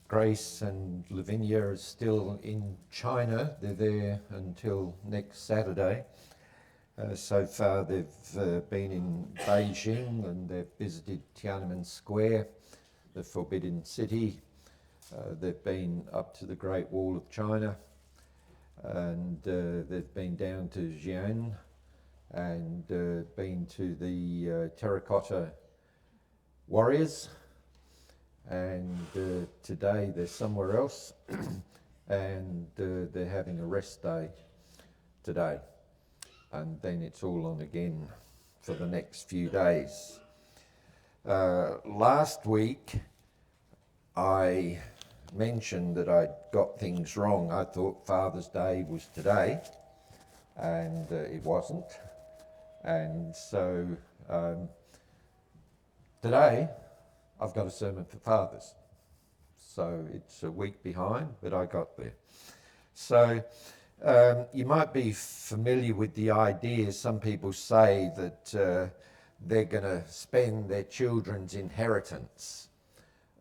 Grace and Lavinia are still in China. They're there until next Saturday. So far, they've been in Beijing and they've visited Tiananmen Square, the Forbidden City. They've been up to the Great Wall of China, and they've been down to Xi'an and been to the Terracotta Warriors. And today they're somewhere else, and they're having a rest day today, and then it's all on again for the next few days. Last week I mentioned that I'd got things wrong. I thought Father's Day was today, and it wasn't. And so today I've got a sermon for fathers. So it's a week behind, but I got there. So you might be familiar with the idea. Some people say that they're going to spend their children's inheritance.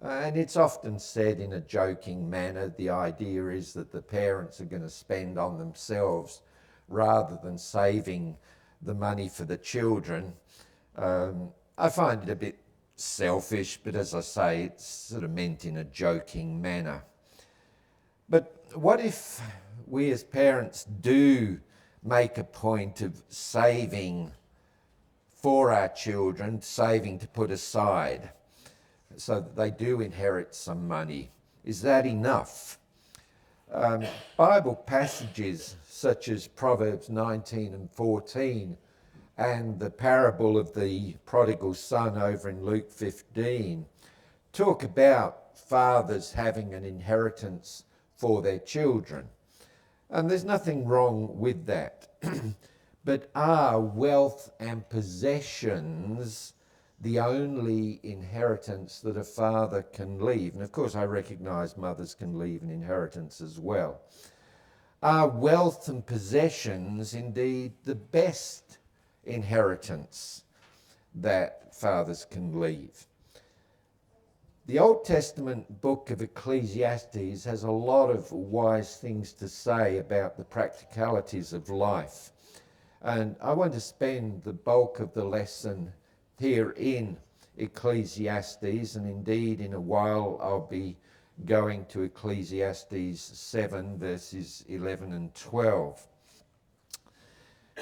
And it's often said in a joking manner. The idea is that the parents are going to spend on themselves rather than saving the money for the children. I find it a bit selfish, but as I say, it's sort of meant in a joking manner. But what if we as parents do make a point of saving for our children, saving to put aside so that they do inherit some money? Is that enough? Bible passages such as Proverbs 19 and 14 and the parable of the prodigal son over in Luke 15 talk about fathers having an inheritance for their children. And there's nothing wrong with that. But are wealth and possessions the only inheritance that a father can leave? And of course I recognise mothers can leave an inheritance as well. Are wealth and possessions indeed the best inheritance that fathers can leave? The Old Testament book of Ecclesiastes has a lot of wise things to say about the practicalities of life. And I want to spend the bulk of the lesson here in Ecclesiastes, and indeed in a while I'll be going to Ecclesiastes 7 verses 11 and 12.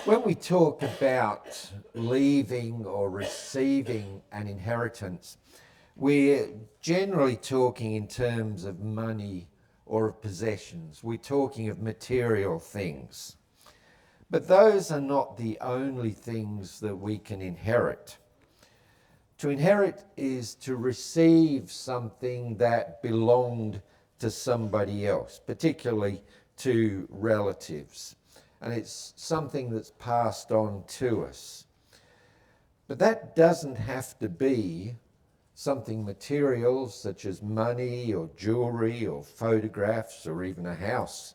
When we talk about leaving or receiving an inheritance, we're generally talking in terms of money or of possessions. We're talking of material things. But those are not the only things that we can inherit. To inherit is to receive something that belonged to somebody else, particularly to relatives. And it's something that's passed on to us. But that doesn't have to be something material such as money or jewelry or photographs or even a house.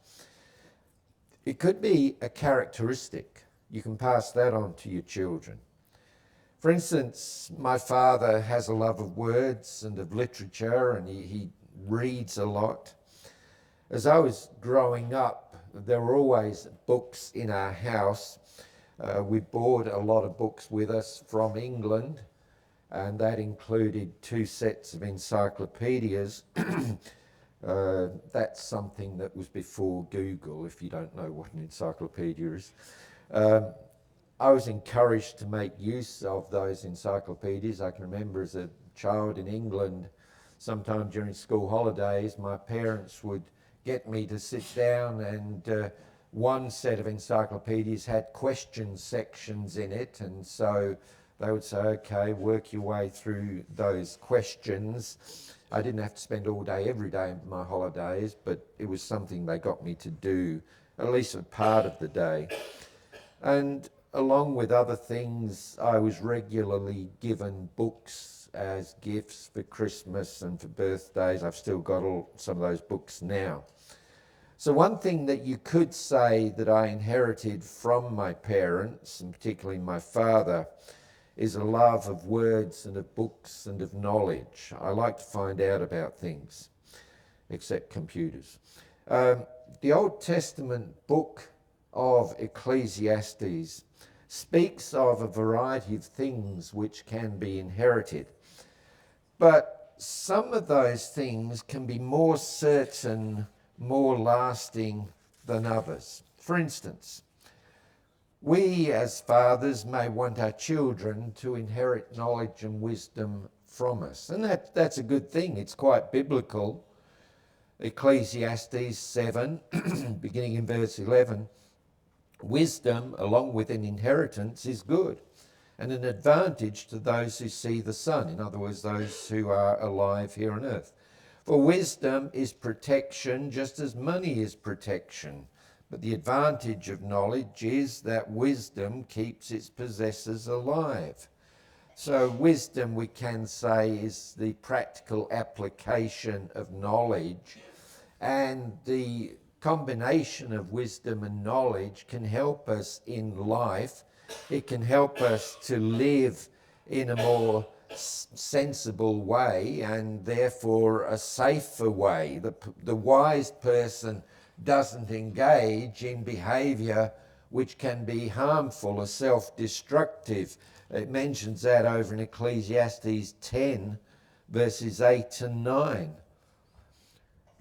It could be a characteristic. You can pass that on to your children. For instance, my father has a love of words and of literature, and he reads a lot. As I was growing up, there were always books in our house. We brought a lot of books with us from England, and that included 2 sets of encyclopedias. That's something that was before Google, if you don't know what an encyclopedia is. I was encouraged to make use of those encyclopedias. I can remember as a child in England, sometime during school holidays, my parents would get me to sit down, and one set of encyclopedias had question sections in it, and so they would say, okay, work your way through those questions. I didn't have to spend all day every day of my holidays, but it was something they got me to do at least a part of the day. And along with other things, I was regularly given books as gifts for Christmas and for birthdays. I've still got some of those books now. So one thing that you could say that I inherited from my parents, and particularly my father, is a love of words and of books and of knowledge. I like to find out about things. except computers. The Old Testament book of Ecclesiastes speaks of a variety of things which can be inherited. But some of those things can be more certain, more lasting than others. For instance, we as fathers may want our children to inherit knowledge and wisdom from us. And that's a good thing. It's quite biblical. Ecclesiastes 7, beginning in verse 11, wisdom along with an inheritance is good and an advantage to those who see the sun. In other words, those who are alive here on earth. For wisdom is protection just as money is protection. But the advantage of knowledge is that wisdom keeps its possessors alive. So wisdom, we can say, is the practical application of knowledge, and the combination of wisdom and knowledge can help us in life. It can help us to live in a more sensible way and therefore a safer way. The wise person doesn't engage in behaviour which can be harmful or self-destructive. It mentions that over in Ecclesiastes 10, verses 8 and 9.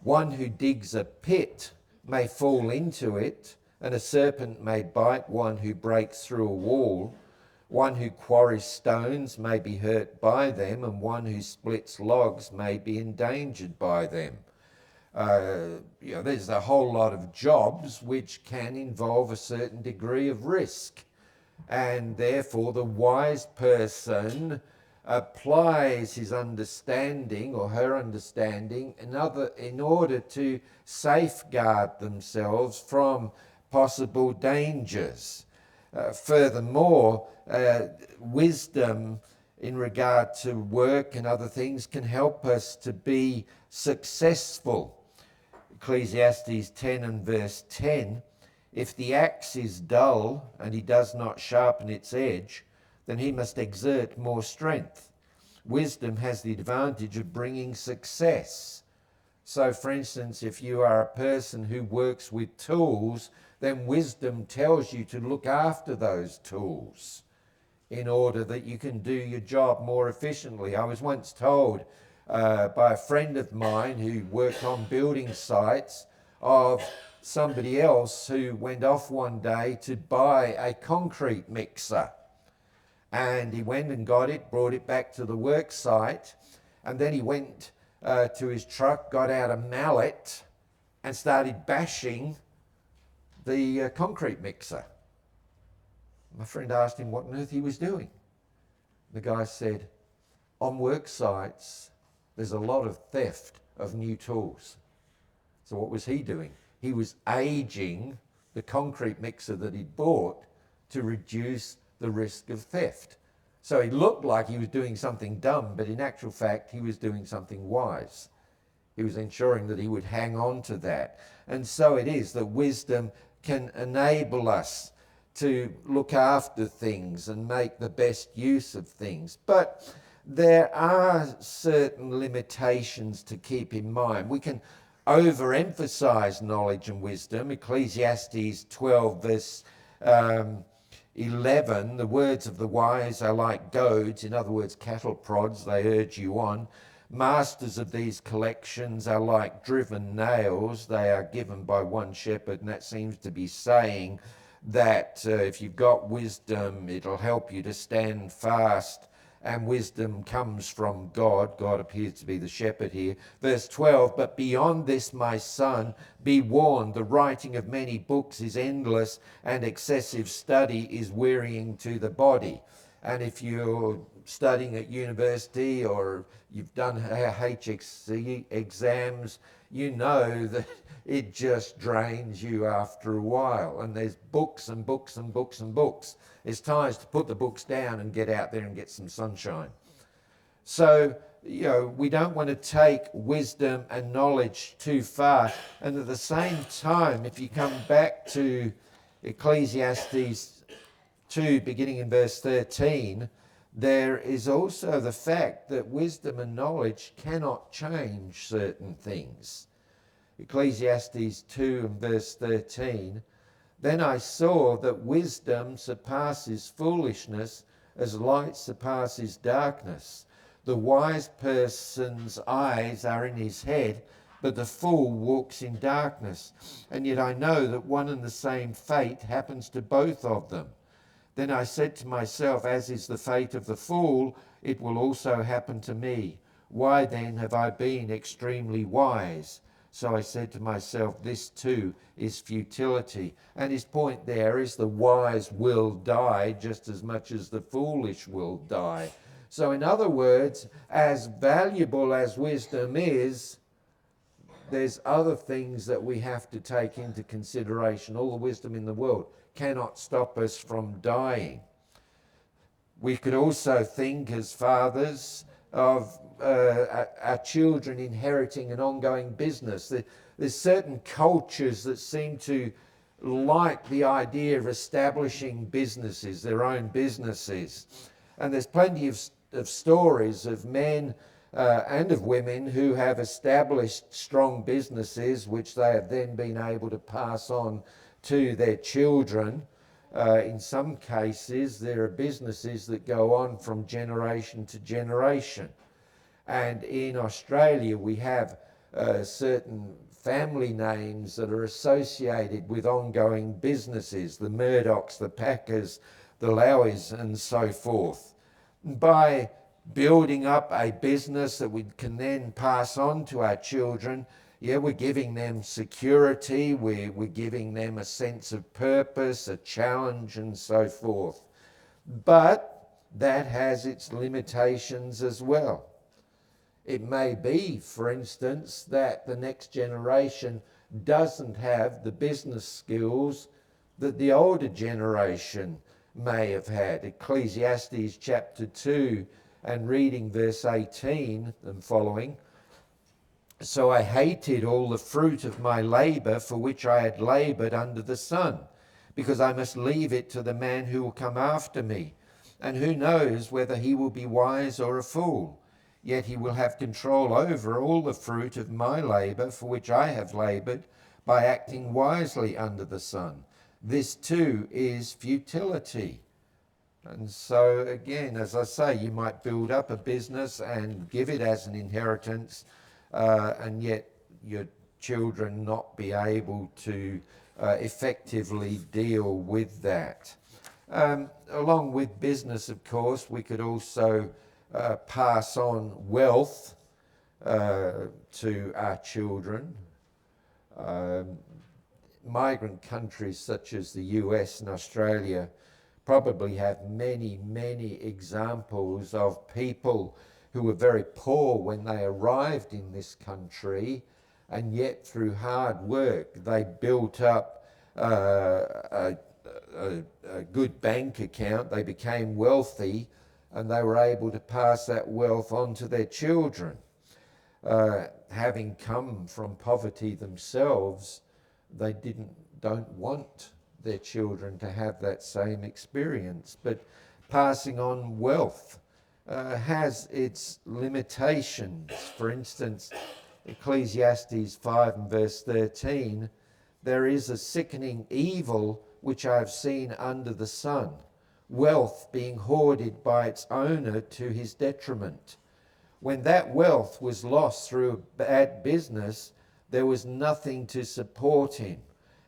One who digs a pit may fall into it, and a serpent may bite one who breaks through a wall. One who quarries stones may be hurt by them, and one who splits logs may be endangered by them. There's a whole lot of jobs which can involve a certain degree of risk. And therefore the wise person applies his understanding or her understanding in order to safeguard themselves from possible dangers. Furthermore, wisdom in regard to work and other things can help us to be successful. Ecclesiastes 10 and verse 10, if the axe is dull and he does not sharpen its edge, then he must exert more strength. Wisdom has the advantage of bringing success. So, for instance, if you are a person who works with tools, then wisdom tells you to look after those tools in order that you can do your job more efficiently. I was once told by a friend of mine who worked on building sites of somebody else who went off one day to buy a concrete mixer. And he went and got it, brought it back to the work site, and then he went to his truck, got out a mallet and started bashing the concrete mixer. My friend asked him what on earth he was doing. The guy said, on work sites, there's a lot of theft of new tools. So what was he doing? He was aging the concrete mixer that he'd bought to reduce the risk of theft. So he looked like he was doing something dumb, but in actual fact, he was doing something wise. He was ensuring that he would hang on to that. And so it is that wisdom can enable us to look after things and make the best use of things. But there are certain limitations to keep in mind. We can overemphasize knowledge and wisdom. Ecclesiastes 12 verse 11, the words of the wise are like goads, in other words, cattle prods, they urge you on. Masters of these collections are like driven nails, they are given by one shepherd, and that seems to be saying that if you've got wisdom, it'll help you to stand fast, and wisdom comes from God. God appears to be the shepherd here. Verse 12, but beyond this, my son, be warned, the writing of many books is endless, and excessive study is wearying to the body. And if you're studying at university or you've done HSC exams, you know that it just drains you after a while. And there's books and books and books and books. It's time to put the books down and get out there and get some sunshine. So, we don't want to take wisdom and knowledge too far. And at the same time, if you come back to Ecclesiastes 2, beginning in verse 13, there is also the fact that wisdom and knowledge cannot change certain things. Ecclesiastes 2 and verse 13. Then I saw that wisdom surpasses foolishness, as light surpasses darkness. The wise person's eyes are in his head, but the fool walks in darkness. And yet I know that one and the same fate happens to both of them. Then I said to myself, as is the fate of the fool, it will also happen to me. Why then have I been extremely wise? So I said to myself, this too is futility. And his point there is the wise will die just as much as the foolish will die. So in other words, as valuable as wisdom is, there's other things that we have to take into consideration. All the wisdom in the world cannot stop us from dying. We could also think as fathers of our children inheriting an ongoing business. There's certain cultures that seem to like the idea of establishing businesses, their own businesses. And there's plenty of stories of men and of women who have established strong businesses which they have then been able to pass on to their children. In some cases, there are businesses that go on from generation to generation. And in Australia, we have certain family names that are associated with ongoing businesses, the Murdochs, the Packers, the Lowys, and so forth. By building up a business that we can then pass on to our children, we're giving them security, we're giving them a sense of purpose, a challenge, and so forth. But that has its limitations as well. It may be, for instance, that the next generation doesn't have the business skills that the older generation may have had. Ecclesiastes chapter 2 and reading verse 18 and following. So I hated all the fruit of my labour for which I had laboured under the sun, because I must leave it to the man who will come after me. And who knows whether he will be wise or a fool? Yet he will have control over all the fruit of my labour for which I have laboured by acting wisely under the sun. This too is futility. And so again, as I say, you might build up a business and give it as an inheritance, and yet your children not be able to effectively deal with that. Along with business, of course, we could also pass on wealth to our children. Migrant countries such as the US and Australia probably have many, many examples of people who were very poor when they arrived in this country, and yet through hard work they built up a good bank account, they became wealthy, and they were able to pass that wealth on to their children. Having come from poverty themselves, they don't want their children to have that same experience. But passing on wealth has its limitations. For instance, Ecclesiastes 5 and verse 13, there is a sickening evil which I have seen under the sun, wealth being hoarded by its owner to his detriment. When that wealth was lost through a bad business, there was nothing to support him.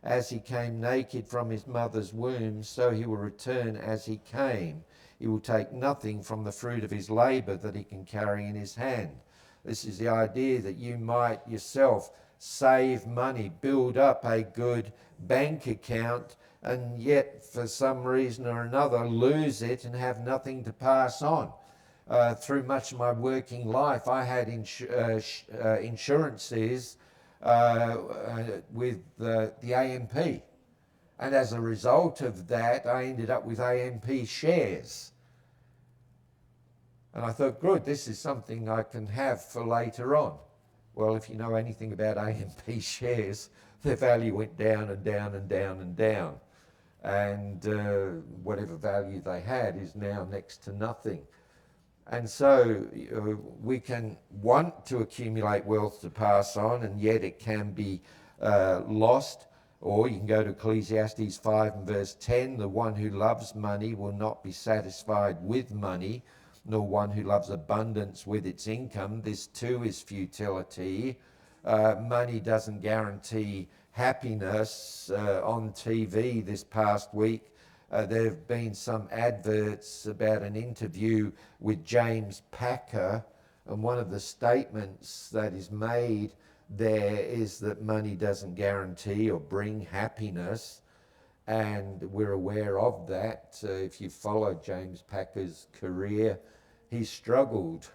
As he came naked from his mother's womb, so he will return as he came. He will take nothing from the fruit of his labour that he can carry in his hand. This is the idea that you might yourself save money, build up a good bank account, and yet for some reason or another lose it and have nothing to pass on. Through much of my working life, I had insurances with the AMP. And as a result of that, I ended up with AMP shares. And I thought, good, this is something I can have for later on. Well, if you know anything about AMP shares, their value went down and down and down and down. And whatever value they had is now next to nothing. And so we can want to accumulate wealth to pass on, and yet it can be lost. Or you can go to Ecclesiastes 5 and verse 10, the one who loves money will not be satisfied with money, nor one who loves abundance with its income. This too is futility. Money doesn't guarantee happiness. On TV this past week, there have been some adverts about an interview with James Packer, and one of the statements that is made there is that money doesn't guarantee or bring happiness, and we're aware of that. If you follow James Packer's career, he struggled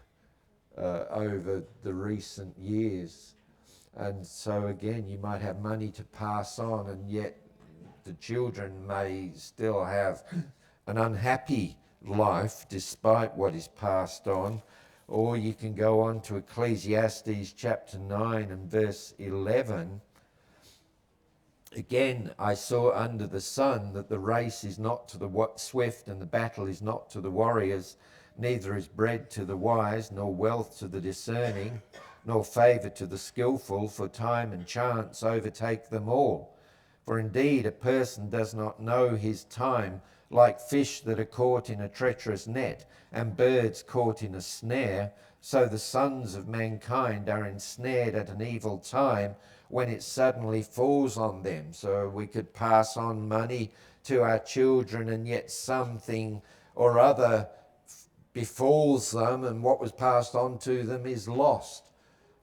over the recent years. And so again, you might have money to pass on, and yet the children may still have an unhappy life despite what is passed on. Or you can go on to Ecclesiastes chapter 9 and verse 11. Again, I saw under the sun that the race is not to the swift, and the battle is not to the warriors, neither is bread to the wise, nor wealth to the discerning, nor favour to the skillful, for time and chance overtake them all. For indeed a person does not know his time, like fish that are caught in a treacherous net, and birds caught in a snare, so the sons of mankind are ensnared at an evil time, when it suddenly falls on them. So we could pass on money to our children, and yet something or other befalls them, and what was passed on to them is lost.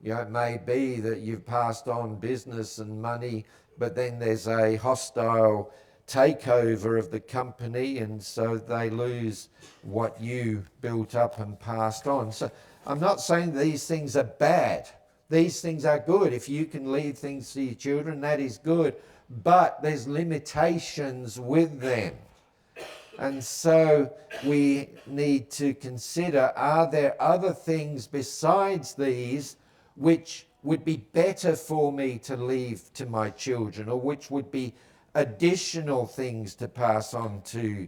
It may be that you've passed on business and money, but then there's a hostile takeover of the company, and so they lose what you built up and passed on. So I'm not saying these things are bad. These things are good. If you can leave things to your children, that is good. But there's limitations with them. And so we need to consider, are there other things besides these which would be better for me to leave to my children, or which would be additional things to pass on to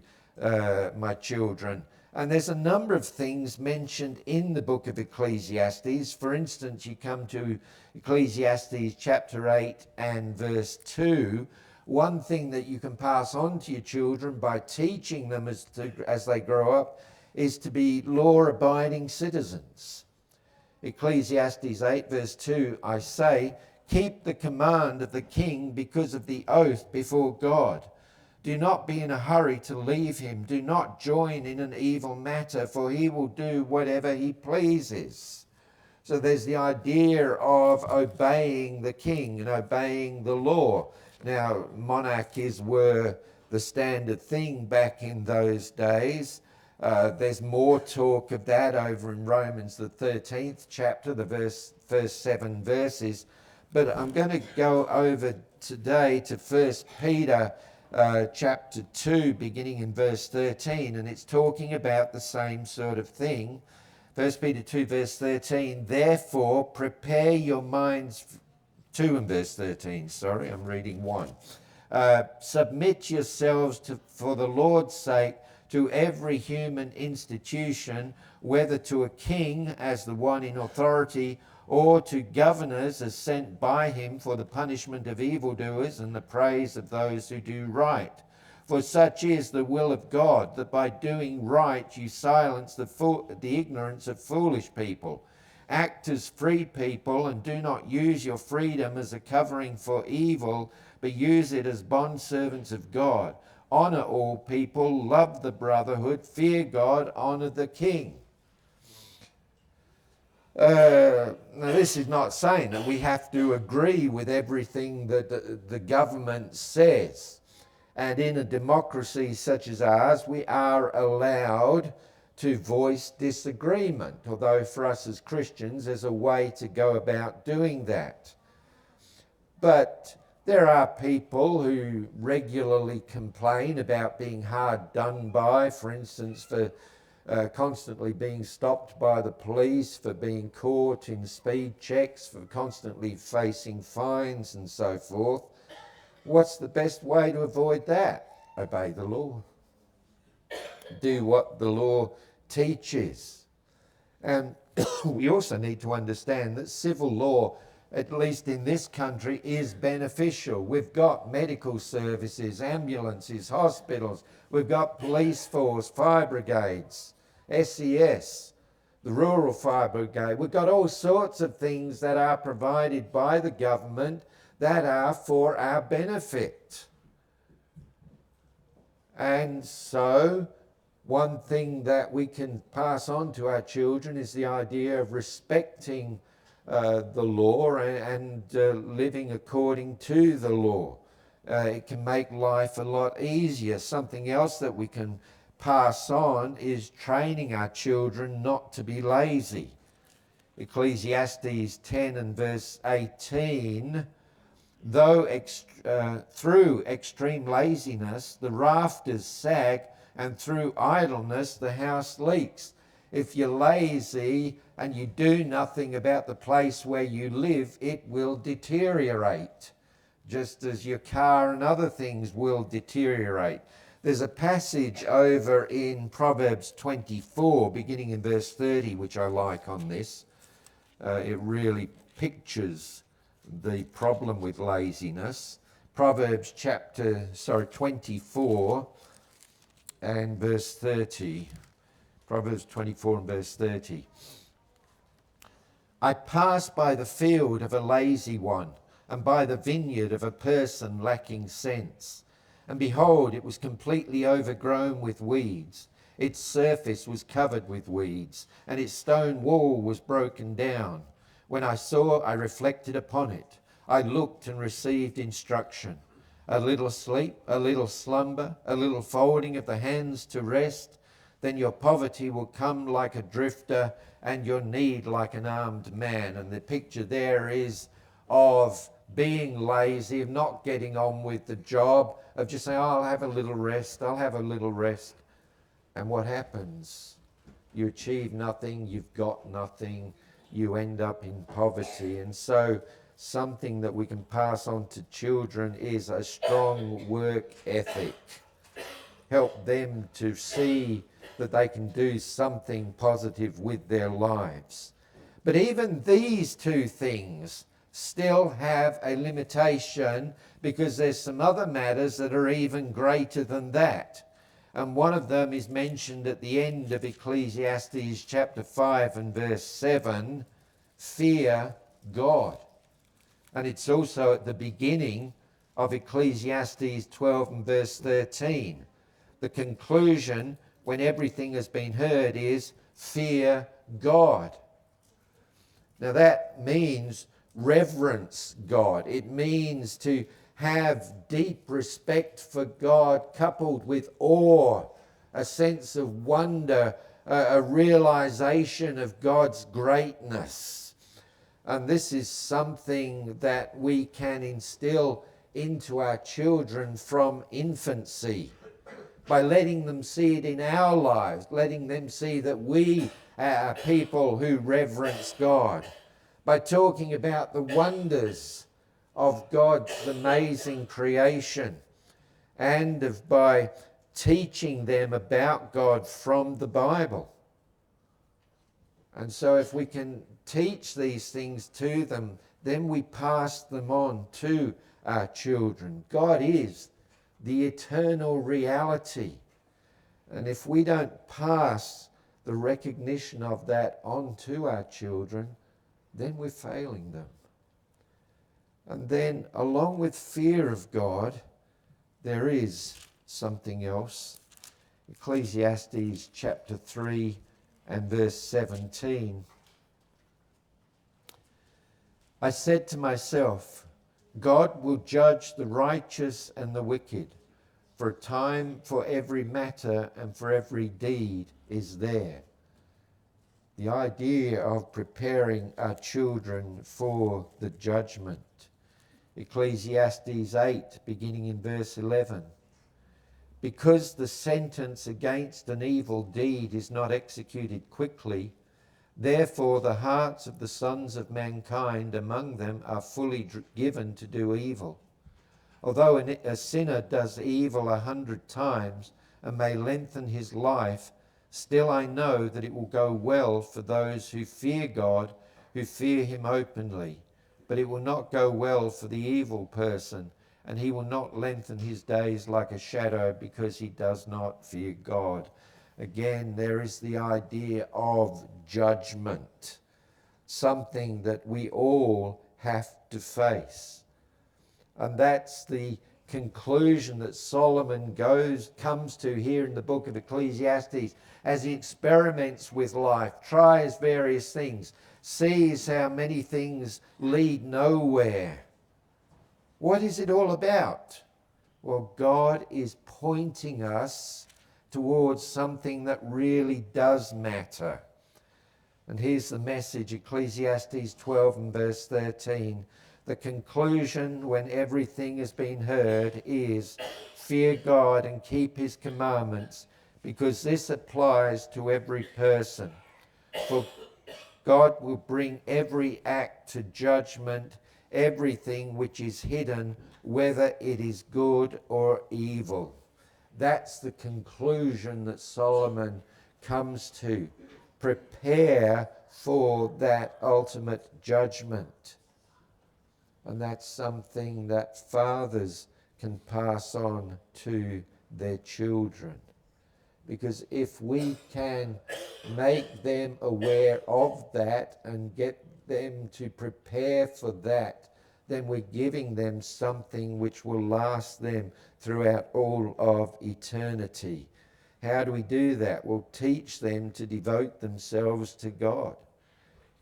my children? And there's a number of things mentioned in the book of Ecclesiastes. For instance, you come to Ecclesiastes chapter 8 and verse 2. One thing that you can pass on to your children by teaching them as they grow up is to be law-abiding citizens. Ecclesiastes 8 verse 2, I say, keep the command of the king because of the oath before God. Do not be in a hurry to leave him. Do not join in an evil matter, for he will do whatever he pleases. So there's the idea of obeying the king and obeying the law. Now, monarchies were the standard thing back in those days. There's more talk of that over in Romans, the 13th chapter, the first 7 verses. But I'm going to go over today to 1 Peter chapter 2, beginning in verse 13, and it's talking about the same sort of thing. 1 Peter 2, verse 13, therefore prepare your minds, 2 and verse 13, sorry, I'm reading 1. Submit yourselves for the Lord's sake to every human institution, whether to a king as the one in authority, or to governors as sent by him for the punishment of evildoers and the praise of those who do right. For such is the will of God, that by doing right you silence the ignorance of foolish people. Act as free people, and do not use your freedom as a covering for evil, but use it as bondservants of God. Honor all people, love the brotherhood, fear God, honor the king. Now, this is not saying that we have to agree with everything that the government says. And in a democracy such as ours, we are allowed to voice disagreement, although for us as Christians, there's a way to go about doing that. But there are people who regularly complain about being hard done by, for instance, for constantly being stopped by the police, for being caught in speed checks, for constantly facing fines and so forth. What's the best way to avoid that? Obey the law. Do what the law teaches. And we also need to understand that civil law, at least in this country, is beneficial. We've got medical services, ambulances, hospitals, we've got police force, fire brigades, SES, the Rural Fire Brigade. We've got all sorts of things that are provided by the government that are for our benefit. And so one thing that we can pass on to our children is the idea of respecting the law and living according to the law. It can make life a lot easier. Something else that we can pass on is training our children not to be lazy. Ecclesiastes 10 and verse 18, though through extreme laziness the rafters sag, and through idleness the house leaks. If you're lazy and you do nothing about the place where you live, it will deteriorate, just as your car and other things will deteriorate. There's a passage over in Proverbs 24, beginning in verse 30, which I like on this. It really pictures the problem with laziness. Proverbs 24 and verse 30. Proverbs 24 and verse 30. I passed by the field of a lazy one, and by the vineyard of a person lacking sense. And behold, it was completely overgrown with weeds. Its surface was covered with weeds, and its stone wall was broken down. When I saw, I reflected upon it. I looked and received instruction. A little sleep, a little slumber, a little folding of the hands to rest, then your poverty will come like a drifter and your need like an armed man. And the picture there is of being lazy, of not getting on with the job, of just saying, oh, I'll have a little rest, I'll have a little rest. And what happens? You achieve nothing, you've got nothing, you end up in poverty. And so something that we can pass on to children is a strong work ethic. Help them to see that they can do something positive with their lives. But even these two things still have a limitation, because there's some other matters that are even greater than that. And one of them is mentioned at the end of Ecclesiastes chapter 5 and verse 7, fear God. And it's also at the beginning of Ecclesiastes 12 and verse 13. The conclusion, when everything has been heard, is fear God. Now that means reverence God. It means to have deep respect for God, coupled with awe, a sense of wonder, a realization of God's greatness. And this is something that we can instill into our children from infancy, by letting them see it in our lives, letting them see that we are people who reverence God, by talking about the wonders of God's amazing creation, and by teaching them about God from the Bible. And so if we can teach these things to them, then we pass them on to our children. God is the eternal reality. And if we don't pass the recognition of that on to our children, then we're failing them. And then, along with fear of God, there is something else. Ecclesiastes chapter 3 and verse 17. I said to myself, God will judge the righteous and the wicked, for a time for every matter and for every deed is there. The idea of preparing our children for the judgment. Ecclesiastes 8, beginning in verse 11. Because the sentence against an evil deed is not executed quickly, therefore the hearts of the sons of mankind among them are fully given to do evil. Although a sinner does evil 100 times and may lengthen his life, Still I know that it will go well for those who fear God, who fear him openly. But it will not go well for the evil person, and he will not lengthen his days like a shadow because he does not fear God. Again, there is the idea of judgment, something that we all have to face. And that's the conclusion that Solomon comes to here in the book of Ecclesiastes as he experiments with life, tries various things, sees how many things lead nowhere. What is it all about? Well, God is pointing us towards something that really does matter. And here's the message, Ecclesiastes 12 and verse 13. The conclusion when everything has been heard is fear God and keep his commandments, because this applies to every person. For God will bring every act to judgment, everything which is hidden, whether it is good or evil. That's the conclusion that Solomon comes to. Prepare for that ultimate judgment. And that's something that fathers can pass on to their children. Because if we can make them aware of that and get them to prepare for that, then we're giving them something which will last them throughout all of eternity. How do we do that? We'll teach them to devote themselves to God.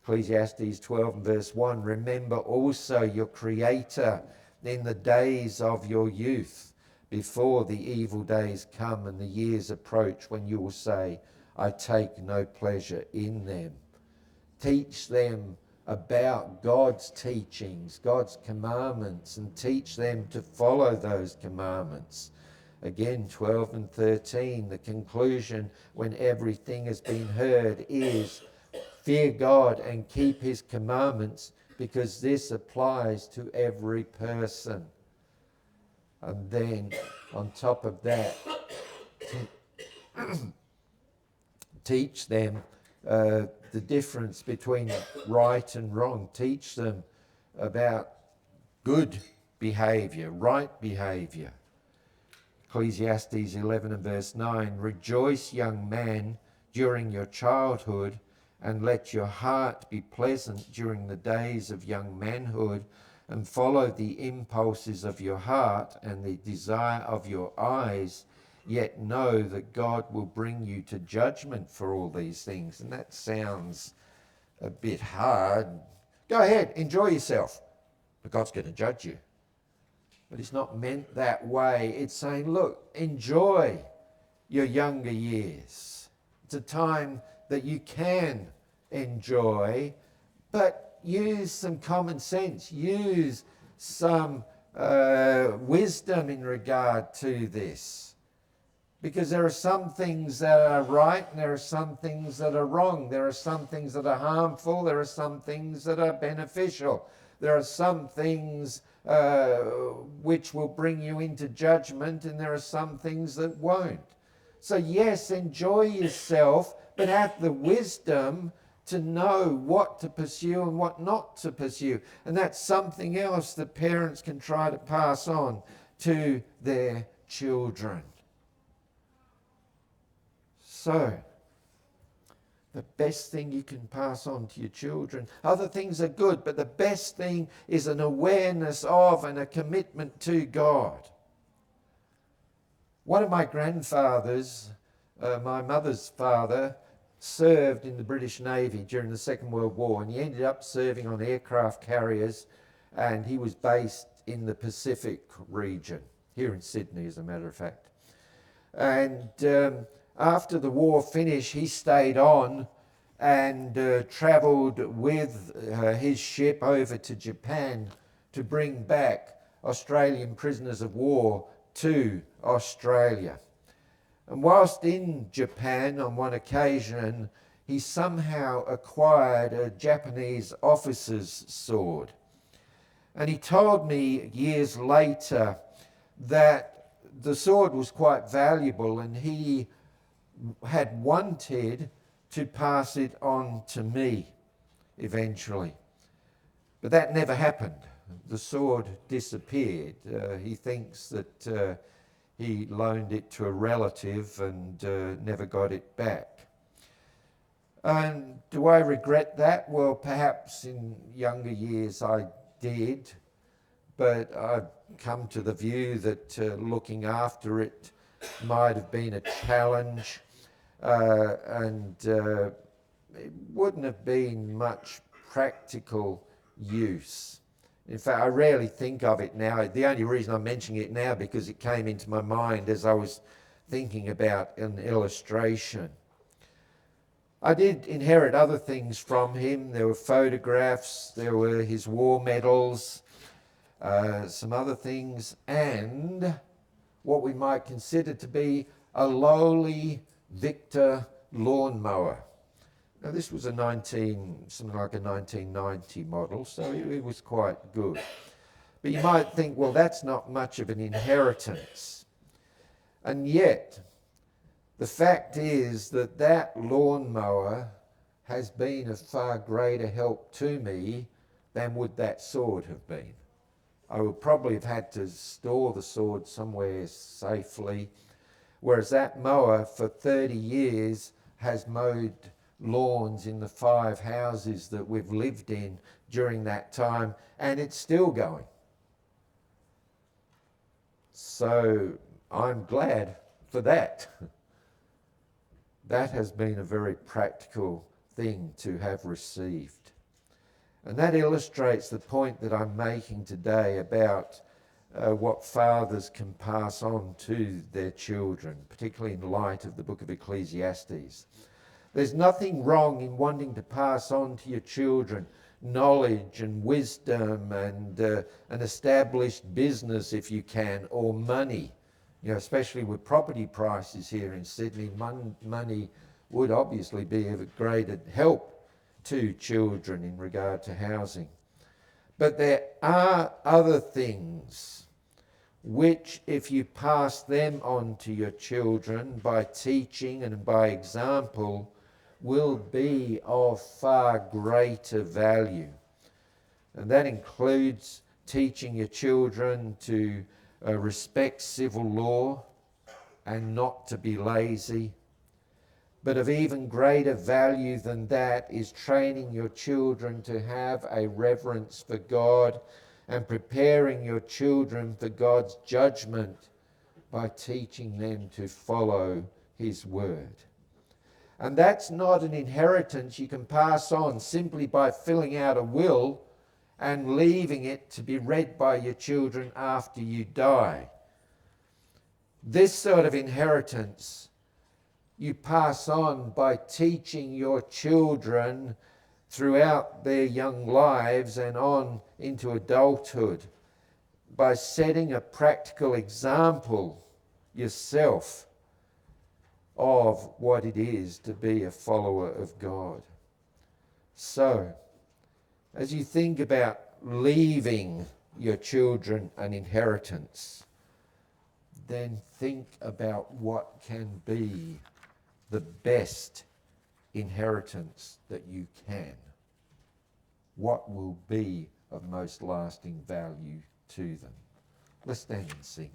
Ecclesiastes 12 and verse 1, remember also your Creator in the days of your youth, before the evil days come and the years approach when you will say, I take no pleasure in them. Teach them about God's teachings, God's commandments, and teach them to follow those commandments. Again, 12 and 13, the conclusion when everything has been heard is fear God and keep his commandments, because this applies to every person. And then on top of that, teach them the difference between right and wrong. Teach them about good behavior, right behavior. Ecclesiastes 11 and verse 9, rejoice, young man, during your childhood, and let your heart be pleasant during the days of young manhood, and follow the impulses of your heart and the desire of your eyes, yet know that God will bring you to judgment for all these things. And that sounds a bit hard. Go ahead, enjoy yourself, but God's going to judge you. But it's not meant that way. It's saying, look, enjoy your younger years. It's a time that you can enjoy, but use some common sense, use some wisdom in regard to this. Because there are some things that are right and there are some things that are wrong. There are some things that are harmful. There are some things that are beneficial. There are some things which will bring you into judgment, and there are some things that won't. So yes, enjoy yourself, but have the wisdom to know what to pursue and what not to pursue. And that's something else that parents can try to pass on to their children. So, the best thing you can pass on to your children, other things are good, but the best thing is an awareness of and a commitment to God. One of my grandfathers, my mother's father, served in the British Navy during the Second World War, and he ended up serving on aircraft carriers, and he was based in the Pacific region, here in Sydney as a matter of fact. And after the war finished, he stayed on and travelled with his ship over to Japan to bring back Australian prisoners of war to Australia. And whilst in Japan on one occasion, he somehow acquired a Japanese officer's sword. And he told me years later that the sword was quite valuable, and he had wanted to pass it on to me eventually. But that never happened. The sword disappeared. He thinks that he loaned it to a relative and never got it back. And do I regret that? Well, perhaps in younger years I did, but I've come to the view that looking after it might have been a challenge, and it wouldn't have been much practical use. In fact, I rarely think of it now. The only reason I'm mentioning it now because it came into my mind as I was thinking about an illustration. I did inherit other things from him. There were photographs, there were his war medals, some other things, and what we might consider to be a lowly Victor lawnmower. Now this was something like a 1990 model, so it was quite good. But you might think, well, that's not much of an inheritance. And yet, the fact is that that lawnmower has been of far greater help to me than would that sword have been. I would probably have had to store the sword somewhere safely, whereas that mower for 30 years has mowed lawns in the 5 houses that we've lived in during that time, and it's still going. So I'm glad for that. That has been a very practical thing to have received. And that illustrates the point that I'm making today about what fathers can pass on to their children, particularly in light of the book of Ecclesiastes. There's nothing wrong in wanting to pass on to your children knowledge and wisdom and an established business if you can, or money. You know, especially with property prices here in Sydney, money would obviously be of great help to children in regard to housing. But there are other things which, if you pass them on to your children by teaching and by example, will be of far greater value. And that includes teaching your children to respect civil law and not to be lazy. But of even greater value than that is training your children to have a reverence for God and preparing your children for God's judgment by teaching them to follow His word. And that's not an inheritance you can pass on simply by filling out a will and leaving it to be read by your children after you die. This sort of inheritance you pass on by teaching your children throughout their young lives and on into adulthood, by setting a practical example yourself of what it is to be a follower of God. So, as you think about leaving your children an inheritance, then think about what can be the best inheritance that you can. What will be of most lasting value to them? Let's stand and sing.